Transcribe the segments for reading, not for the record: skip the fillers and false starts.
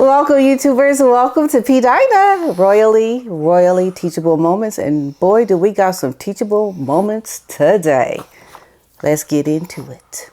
Welcome, YouTubers. Welcome to PDINA, royally teachable moments. And boy, do we got some teachable moments today. Let's get into it.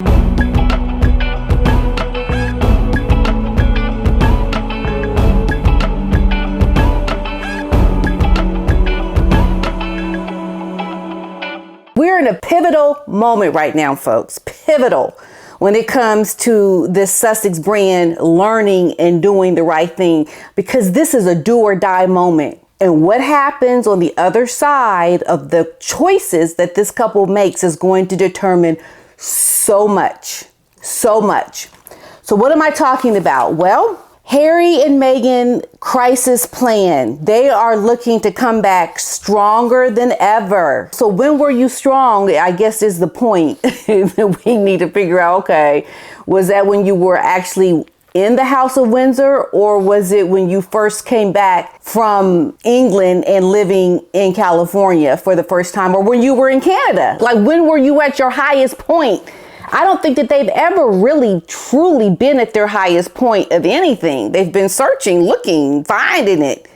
We're in a pivotal moment right now, folks. Pivotal. When it comes to this Sussex brand learning and doing the right thing, because this is a do or die moment. And what happens on the other side of the choices that this couple makes is going to determine so much. So what am I talking about? Well, Harry and Meghan crisis plan. They are looking to come back stronger than ever. So when were you strong? I guess is the point. We need to figure out, okay, was that when you were actually in the House of Windsor, or was it when you first came back from England and living in California for the first time, or when you were in Canada? Like, when were you at your highest point? I don't think that they've ever really truly been at their highest point of anything. They've been searching, looking, finding it.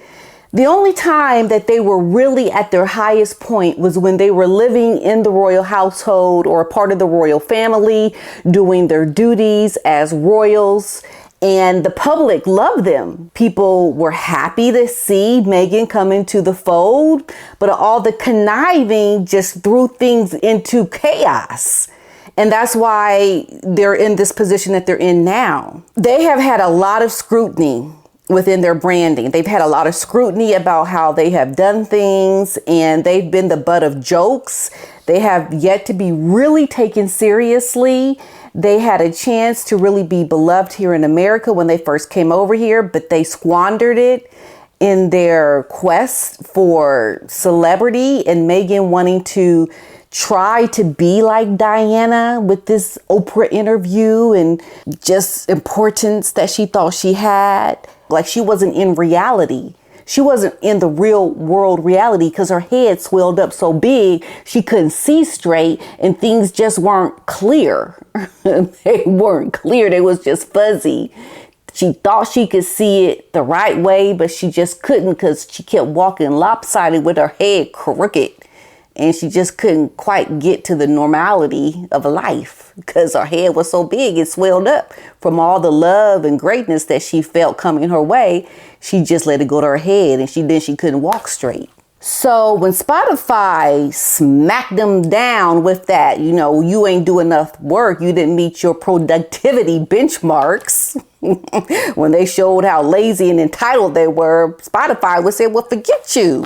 The only time that they were really at their highest point was when they were living in the royal household or a part of the royal family, doing their duties as royals. And the public loved them. People were happy to see Meghan come into the fold, but all the conniving just threw things into chaos. And that's why they're in this position that they're in now. They have had a lot of scrutiny within their branding. They've had a lot of scrutiny about how they have done things, and they've been the butt of jokes. They have yet to be really taken seriously. They had a chance to really be beloved here in America when they first came over here, but they squandered it in their quest for celebrity, and Meghan wanting to try to be like Diana with this Oprah interview and just importance that she thought she had. Like, she wasn't in reality. She wasn't in the real world reality because her head swelled up so big she couldn't see straight, and things just weren't clear. They weren't clear. They was just fuzzy. She thought she could see it the right way, but she just couldn't because she kept walking lopsided with her head crooked. And she just couldn't quite get to the normality of life because her head was so big, it swelled up from all the love and greatness that she felt coming her way. She just let it go to her head, and she couldn't walk straight. So when Spotify smacked them down with that, you ain't do enough work, you didn't meet your productivity benchmarks. When they showed how lazy and entitled they were, Spotify would say, well, forget you.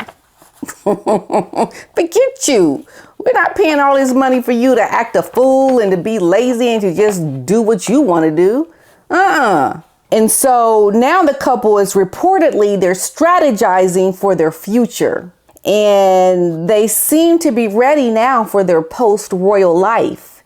Forget you. We're not paying all this money for you to act a fool and to be lazy and to just do what you want to do. And so now the couple is reportedly, they're strategizing for their future, and they seem to be ready now for their post-royal life,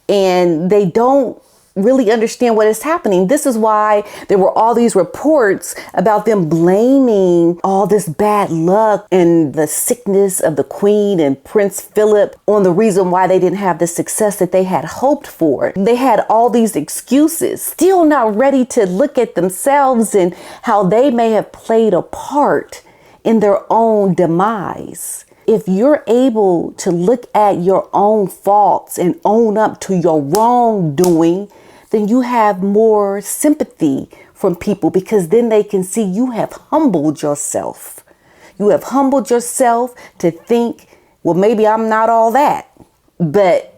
and they don't really understand what is happening. This is why there were all these reports about them blaming all this bad luck and the sickness of the Queen and Prince Philip on the reason why they didn't have the success that they had hoped for. They had all these excuses, still not ready to look at themselves and how they may have played a part in their own demise. If you're able to look at your own faults and own up to your wrongdoing, then you have more sympathy from people, because then they can see you have humbled yourself. You have humbled yourself to think, well, maybe I'm not all that. But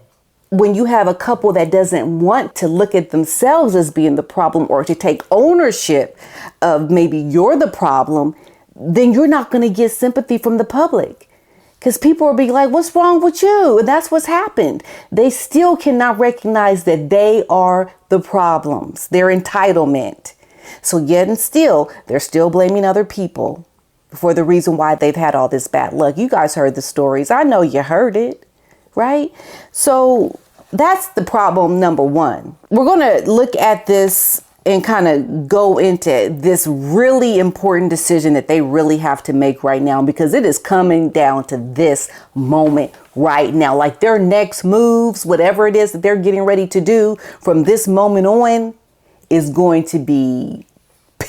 when you have a couple that doesn't want to look at themselves as being the problem, or to take ownership of maybe you're the problem, then you're not going to get sympathy from the public. Because people will be like, what's wrong with you? And that's what's happened. They still cannot recognize that they are the problems, their entitlement. So yet and still, they're still blaming other people for the reason why they've had all this bad luck. You guys heard the stories. I know you heard it, right? So that's the problem number one. We're going to look at this and kind of go into this really important decision that they really have to make right now, because it is coming down to this moment right now. Like, their next moves, whatever it is that they're getting ready to do from this moment on, is going to be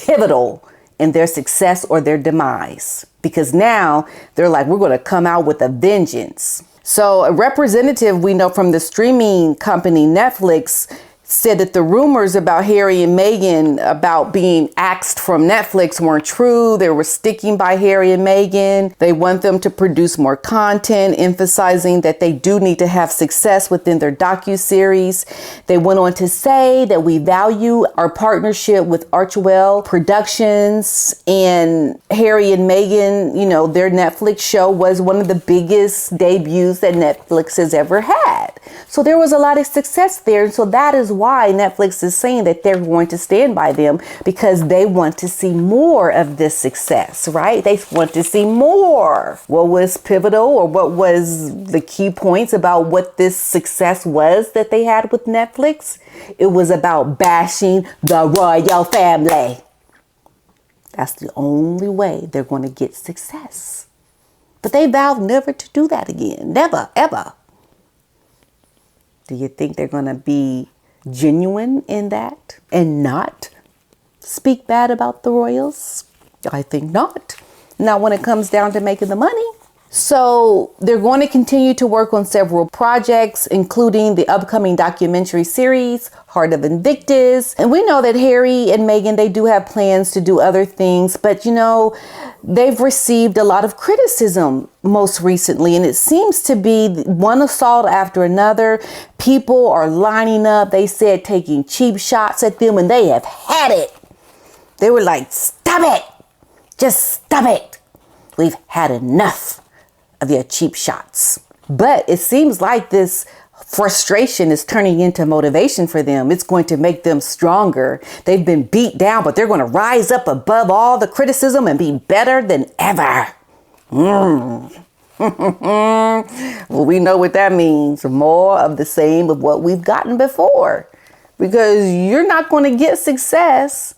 pivotal in their success or their demise, because now they're like, we're going to come out with a vengeance. So a representative we know from the streaming company Netflix said that the rumors about Harry and Meghan about being axed from Netflix weren't true. They were sticking by Harry and Meghan. They want them to produce more content, emphasizing that they do need to have success within their docuseries. They went on to say that we value our partnership with Archewell Productions, and Harry and Meghan, you know, their Netflix show was one of the biggest debuts that Netflix has ever had. So there was a lot of success there. And so that is why Netflix is saying that they're going to stand by them, because they want to see more of this success, right? They want to see more. What was pivotal, or what was the key points about what this success was that they had with Netflix? It was about bashing the royal family. That's the only way they're going to get success. But they vowed never to do that again. Never, ever. Do you think they're going to be genuine in that and not speak bad about the royals? I think not. Not when it comes down to making the money. So they're going to continue to work on several projects, including the upcoming documentary series, Heart of Invictus. And we know that Harry and Meghan, they do have plans to do other things, but you know, they've received a lot of criticism most recently, and it seems to be one assault after another. People are lining up, they said, taking cheap shots at them, and they have had it. They were like, stop it. Just stop it. We've had enough of your cheap shots. But it seems like this frustration is turning into motivation for them. It's going to make them stronger. They've been beat down, but they're going to rise up above all the criticism and be better than ever. Well, we know what that means. More of the same of what we've gotten before, because you're not going to get success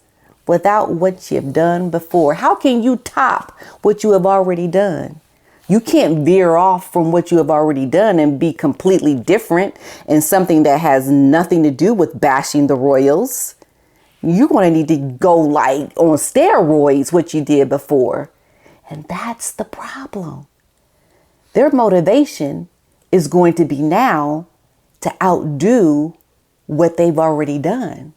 without what you've done before. How can you top what you have already done? You can't veer off from what you have already done and be completely different in something that has nothing to do with bashing the royals. You're going to need to go like on steroids what you did before. And that's the problem. Their motivation is going to be now to outdo what they've already done.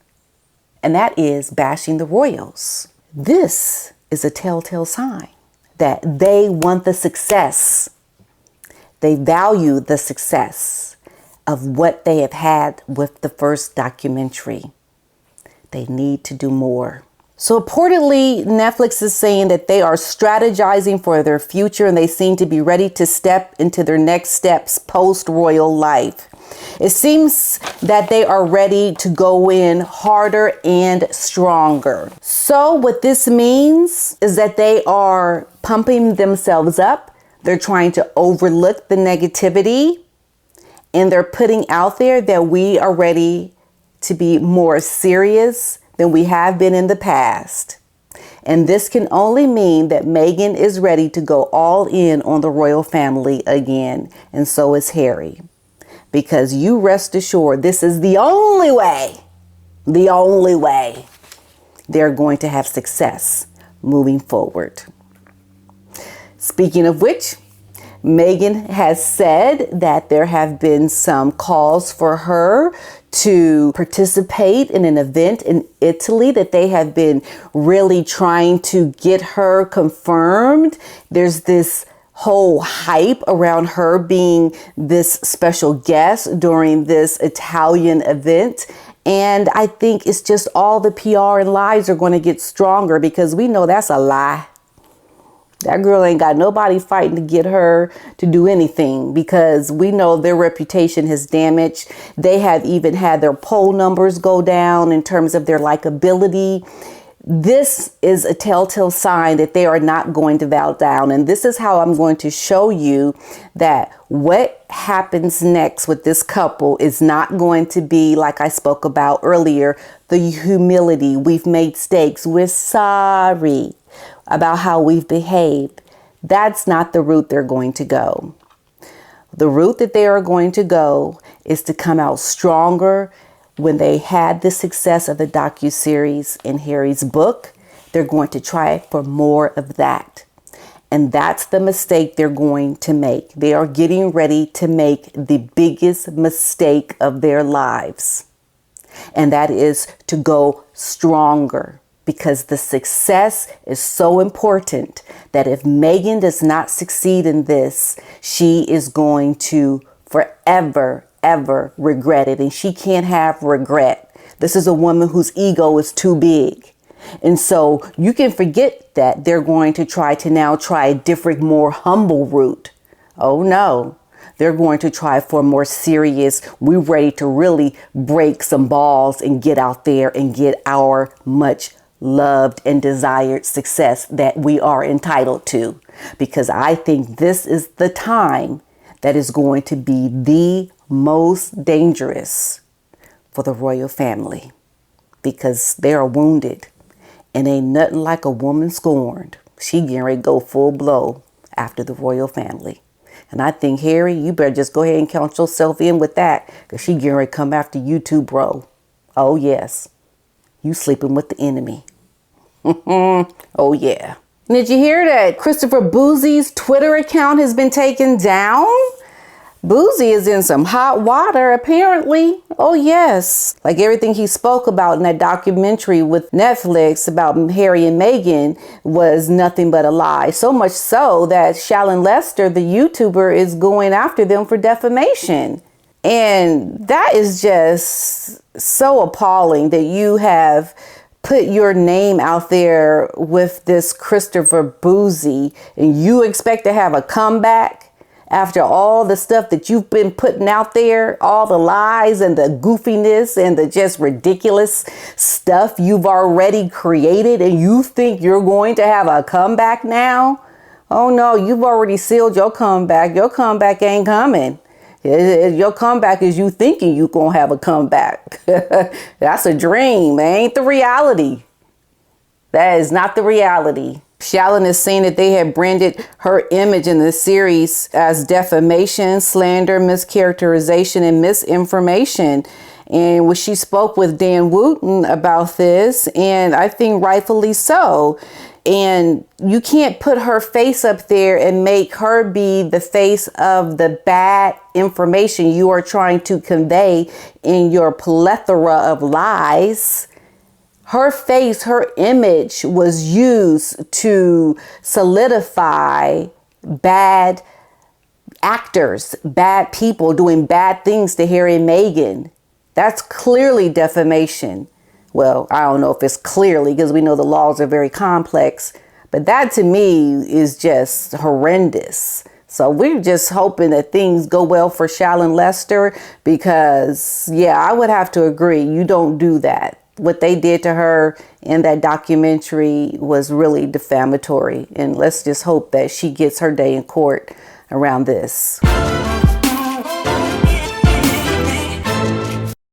And that is bashing the royals. This is a telltale sign that they want the success. They value the success of what they have had with the first documentary. They need to do more. So reportedly, Netflix is saying that they are strategizing for their future, and they seem to be ready to step into their next steps post-royal life. It seems that they are ready to go in harder and stronger. So what this means is that they are pumping themselves up. They're trying to overlook the negativity, and they're putting out there that we are ready to be more serious than we have been in the past. And this can only mean that Meghan is ready to go all in on the royal family again. And so is Harry. Because you rest assured, this is the only way they're going to have success moving forward. Speaking of which, Meghan has said that there have been some calls for her to participate in an event in Italy, that they have been really trying to get her confirmed. There's this whole hype around her being this special guest during this Italian event. And I think it's just all the PR and lies are going to get stronger, because we know that's a lie. That girl ain't got nobody fighting to get her to do anything, because we know their reputation has damaged. They have even had their poll numbers go down in terms of their likability. This is a telltale sign that they are not going to bow down. And this is how I'm going to show you that what happens next with this couple is not going to be, like I spoke about earlier, the humility. We've made mistakes. We're sorry about how we've behaved. That's not the route they're going to go. The route that they are going to go is to come out stronger. When they had the success of the docuseries in Harry's book, they're going to try for more of that. And that's the mistake they're going to make. They are getting ready to make the biggest mistake of their lives. And that is to go stronger, because the success is so important that if Meghan does not succeed in this, she is going to forever, ever regret it. And she can't have regret. This is a woman whose ego is too big. And so you can forget that they're going to try a different, more humble route. Oh no, they're going to try for a more serious, we're ready to really break some balls and get out there and get our much loved and desired success that we are entitled to. Because I think this is the time that is going to be the most dangerous for the royal family, because they are wounded. And ain't nothing like a woman scorned. She getting ready to go full blow after the royal family. And I think, Harry, you better just go ahead and count yourself in with that, because she getting ready to come after you too, bro. Oh, yes. You sleeping with the enemy. Oh, yeah. Did you hear that Christopher Boozy's Twitter account has been taken down? Boozy is in some hot water, apparently. Oh, yes. Like everything he spoke about in that documentary with Netflix about Harry and Meghan was nothing but a lie. So much so that Shallon Lester, the YouTuber, is going after them for defamation. And that is just so appalling that you have put your name out there with this Christopher Boozy and you expect to have a comeback. After all the stuff that you've been putting out there, all the lies and the goofiness and the just ridiculous stuff you've already created, and you think you're going to have a comeback now? Oh no, you've already sealed your comeback. Your comeback ain't coming. Your comeback is you thinking you're going to have a comeback. That's a dream. It ain't the reality. That is not the reality. Shallon is saying that they had branded her image in the series as defamation, slander, mischaracterization, and misinformation. And when she spoke with Dan Wooten about this, and I think rightfully so. And you can't put her face up there and make her be the face of the bad information you are trying to convey in your plethora of lies. Her face, her image was used to solidify bad actors, bad people doing bad things to Harry and Meghan. That's clearly defamation. Well, I don't know if it's clearly, because we know the laws are very complex, but that to me is just horrendous. So we're just hoping that things go well for Shallon Lester, because yeah, I would have to agree. You don't do that. What they did to her in that documentary was really defamatory. And let's just hope that she gets her day in court around this.